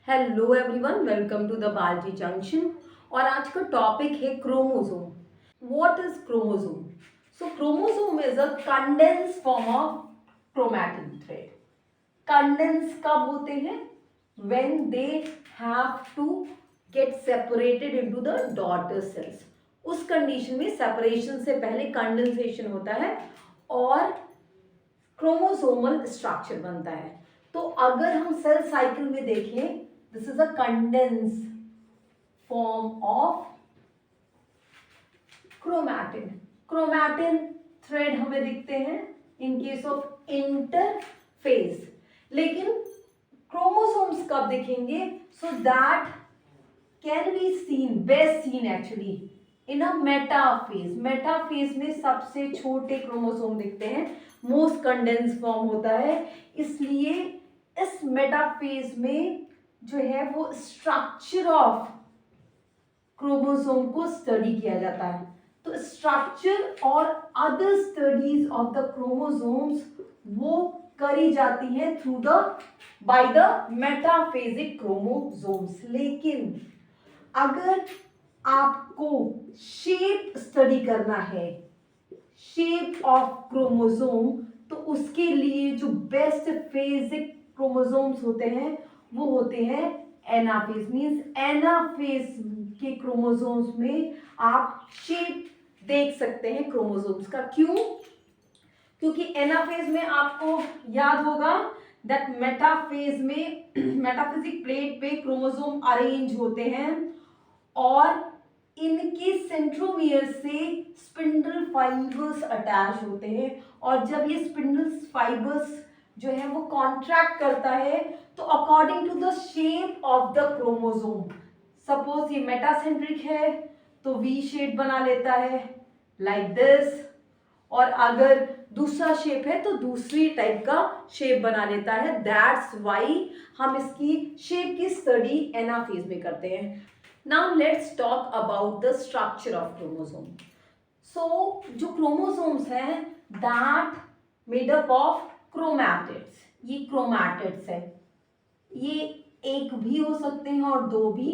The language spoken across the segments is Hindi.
Hello everyone, welcome to the Balaji junction. और आज का टॉपिक है chromosome. What is chromosome? So chromosome is a condense form of chromatin thread. Condense कब होते हैं? When they have to get separated into the daughter cells. उस कंडीशन में सेपरेशन से पहले कंडेंसेशन होता है और क्रोमोसोमल स्ट्रक्चर बनता है। तो अगर हम सेल साइकिल में देखें, this is a condense form of chromatin. Chromatin thread हमें दिखते हैं इन केस ऑफ इंटरफेज, लेकिन क्रोमोसोम्स कब दिखेंगे? So that can be seen, best seen actually in a metaphase. Metaphase में सबसे छोटे क्रोमोसोम दिखते हैं, मोस्ट कंडेंस फॉर्म होता है, इसलिए इस मेटाफेज में जो है वो स्ट्रक्चर ऑफ क्रोमोसोम को स्टडी किया जाता है। तो स्ट्रक्चर और other studies of the chromosomes वो करी जाती है through the by the metaphasic chromosomes. लेकिन अगर आपको शेप स्टडी करना है, शेप ऑफ क्रोमोसोम, तो उसके लिए जो बेस्ट फेजिक क्रोमोसोम्स होते हैं वो होते हैं एनाफेज। मींस एनाफेज के क्रोमोसोम्स में आप शेप देख सकते हैं क्रोमोसोम्स का। क्यों? क्योंकि एनाफेज में आपको याद होगा दैट मेटाफेज में मेटाफिजिक प्लेट पे क्रोमोसोम अरेंज होते हैं और इनके सेंट्रोमियर से स्पिंडल फाइबर्स अटैच होते हैं, और जब ये स्पिंडल फाइबर्स जो है वो कॉन्ट्रैक्ट करता है तो according to the shape of the chromosome, suppose ये मेटासेंट्रिक है तो वी शेप बना लेता है लाइक दिस, और अगर दूसरा शेप है तो दूसरी टाइप का शेप बना लेता है। दैट्स वाई हम इसकी शेप की स्टडी एनाफेज में करते हैं। Now let's talk about the structure of chromosome. So जो क्रोमोसोम्स हैं that made up of chromatids. ये क्रोमैटिड्स है, ये एक भी हो सकते हैं और दो भी।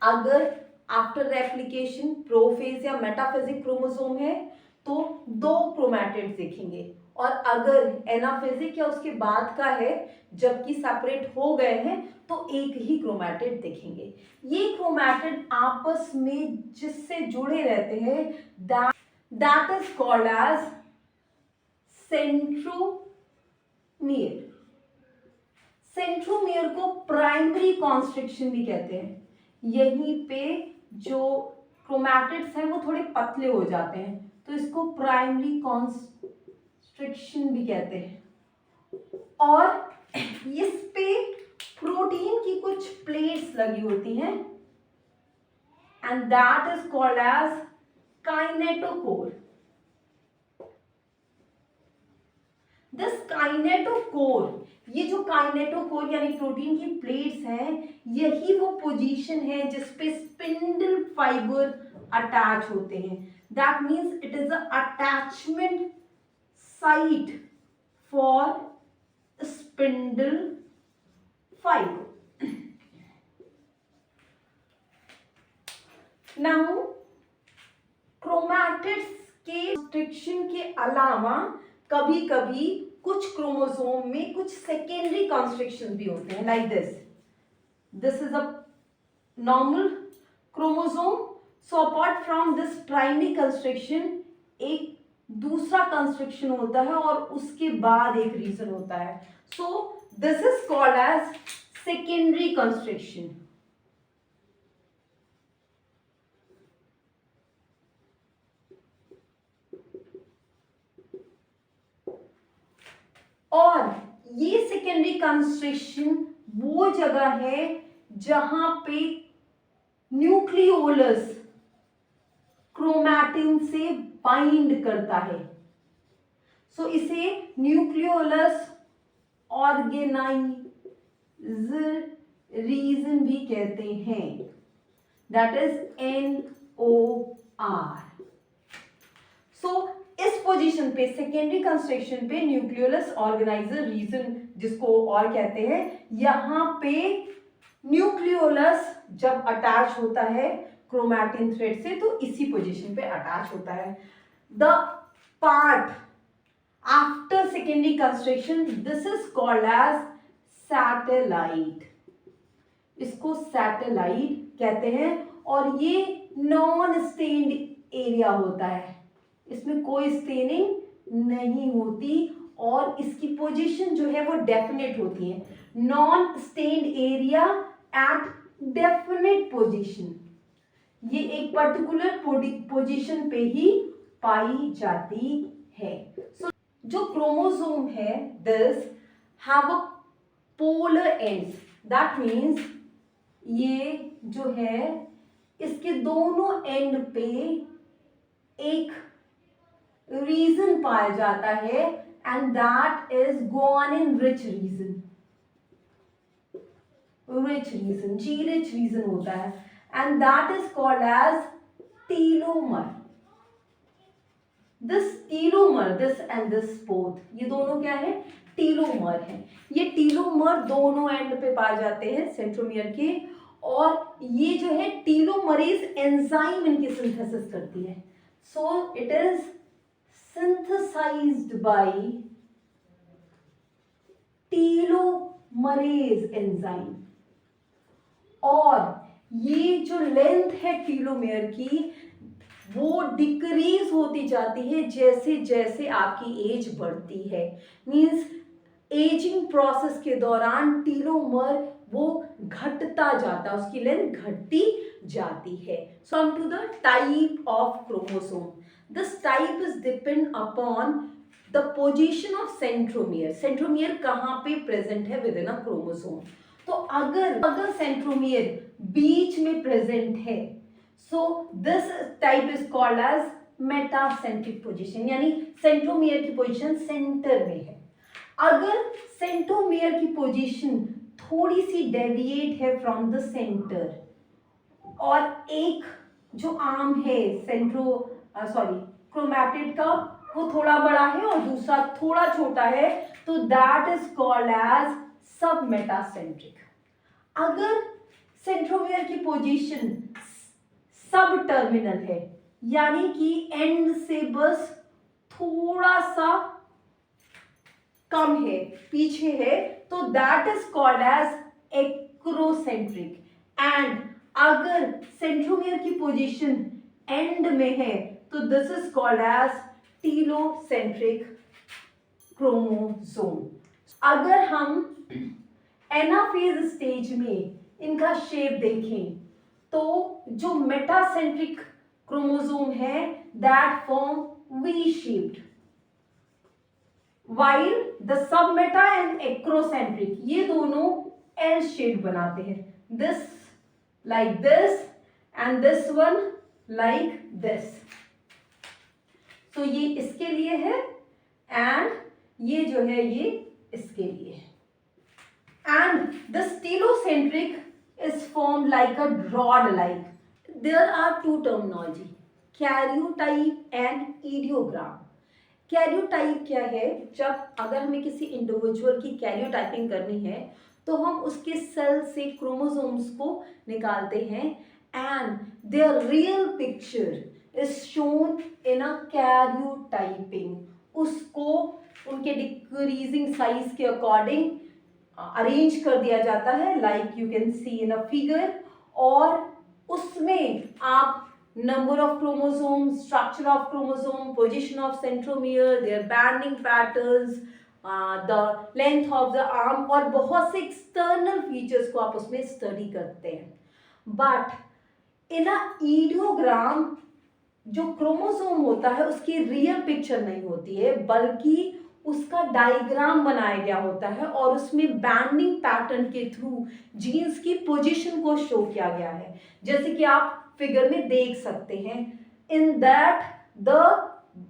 अगर आफ्टर रेप्लिकेशन प्रोफेज या मेटाफेजिक क्रोमोसोम है तो दो क्रोमैटिड्स दिखेंगे, और अगर एनाफेजिक या उसके बाद का है जबकि सेपरेट हो गए हैं तो एक ही क्रोमैटिड दिखेंगे। ये क्रोमैटिड आपस में जिससे जुड़े रहते हैं that is called as centromere. Centromere को प्राइमरी कॉन्स्ट्रिक्शन भी कहते हैं। यहीं पे जो क्रोमैटिड्स हैं वो थोड़े पतले हो जाते हैं तो इसको प्राइमरी कॉन्स्ट्रिक्शन भी कहते हैं। और इस पे प्रोटीन की कुछ प्लेट्स लगी होती हैं and that is called as kinetochore. This kinetochore, ये जो काइनेटोकोर यानी प्रोटीन की प्लेट्स हैं, यही वो पोजीशन है जिसपे स्पिंडल फाइबर अटैच होते हैं। That means it is a attachment site for spindle fibre. Now chromatids के कंस्ट्रिक्शन के अलावा कभी कभी कुछ क्रोमोसोम में कुछ सेकेंडरी कंस्ट्रिक्शन भी होते हैं like this is a normal chromosome. So apart from this primary constriction एक दूसरा कंस्ट्रिक्शन होता है और उसके बाद एक रीजन होता है। So this is called as secondary constriction. और ये सेकेंडरी कंस्ट्रिक्शन वो जगह है जहां पे न्यूक्लियोलस क्रोमैटिन से बाइंड करता है। सो इसे न्यूक्लियोलस ऑर्गेनाइज रीजन भी कहते हैं, दैट इज NOR। सो इस पोजीशन पे सेकेंडरी कंस्ट्रक्शन पे न्यूक्लियोलस ऑर्गेनाइजर रीजन जिसको और कहते हैं, यहां पे न्यूक्लियोलस जब अटैच होता है क्रोमैटिन थ्रेड से तो इसी पोजीशन पे अटैच होता है. The part after secondary construction, this is called as satellite. इसको सैटेलाइट कहते हैं और ये नॉन स्टेन्ड एरिया होता है, इसमें कोई स्टेनिंग नहीं होती और इसकी पोजीशन जो है वो डेफिनेट होती है. Non stained area at definite position, ये एक पर्टिकुलर पोजीशन पे ही पाई जाती है. सो जो क्रोमोसोम है this have a polar ends, that means ये जो है इसके दोनों एंड पे एक रीजन पाया जाता है and that is guanine rich region. Rich region, G rich region होता है and that is called as telomere. This telomere, this and this both, ये दोनों क्या है? टीलोमर है. ये टीलोमर दोनों एंड पे पाए जाते हैं सेंट्रोमियर के और ये जो है टीलोमरेज एंजाइम इनकी सिंथेसिस करती है. So it is synthesized by telomerase enzyme. और ये जो लेंथ है टीलोमेयर की वो डिक्रीज होती जाती है जैसे जैसे आपकी एज बढ़ती है. मींस एजिंग प्रोसेस के दौरान टीलोमर वो घटता जाता है, उसकी लेंथ घटती जाती है. So come to the type of chromosome. This type is depend upon the position of centromere. Centromere कहाँ पे present है within a chromosome. तो अगर centromere बीच में present है, so this type is called as metacentric position, यानी centromere की position center में है. अगर centromere की position थोड़ी सी deviate है from the center और एक जो आर्म है क्रोमैटिड का वो थोड़ा बड़ा है और दूसरा थोड़ा छोटा है तो दैट इज कॉल्ड एज सब मेटासेंट्रिक. अगर सेंट्रोमियर की पोजीशन सब टर्मिनल है यानी कि एंड से बस थोड़ा सा कम है, पीछे है, तो that is called as acrocentric. And अगर सेंट्रोमियर की पोजीशन एंड में है तो this is called as telocentric chromosome. अगर हम एनाफेज स्टेज में इनका शेप देखें तो जो मेटासेंट्रिक क्रोमोसोम है that form V shaped, while the submeta and acrocentric ये दोनों L शेप बनाते हैं. this like this and this one like this. तो ये इसके लिए है एंड ये जो है ये इसके लिए है. And the telocentric is form like a rod like. There are two terminology, karyotype and idiogram. Karyotype क्या है? जब अगर हमें किसी इंडिविजुअल की कैरियोटाइपिंग करनी है तो हम उसके सेल से क्रोमोसोम्स को निकालते हैं and their real picture is shown in a karyotyping. उसको उनके डिक्रीजिंग साइज के अकॉर्डिंग अरेंज कर दिया जाता है like you can see in a figure. और उसमें आप number of chromosome, structure of chromosome, position of centromere, their banding patterns, the length of the arm और बहुत से एक्सटर्नल फीचर्स को आप उसमें स्टडी करते हैं. बट इन अ इडियोग्राम जो क्रोमोसोम होता है उसकी रियल पिक्चर नहीं होती है बल्कि उसका डायग्राम बनाया गया होता है और उसमें बैंडिंग पैटर्न के थ्रू जीन्स की पोजीशन को शो किया गया है. जैसे कि आप फिगर में देख सकते हैं, in that the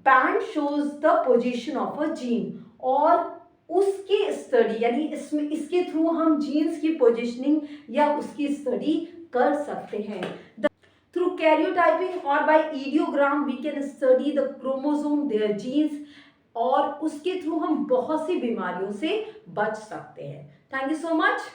band shows the position of a gene और उसकी स्टडी यानी इसमें इसके थ्रू हम जीन्स की पोजीशनिंग या उसकी स्टडी कर सकते हैं. Through karyotyping or by ideogram we can study the chromosome, their genes और उसके थ्रू हम बहुत सी बीमारियों से बच सकते हैं. Thank you so much.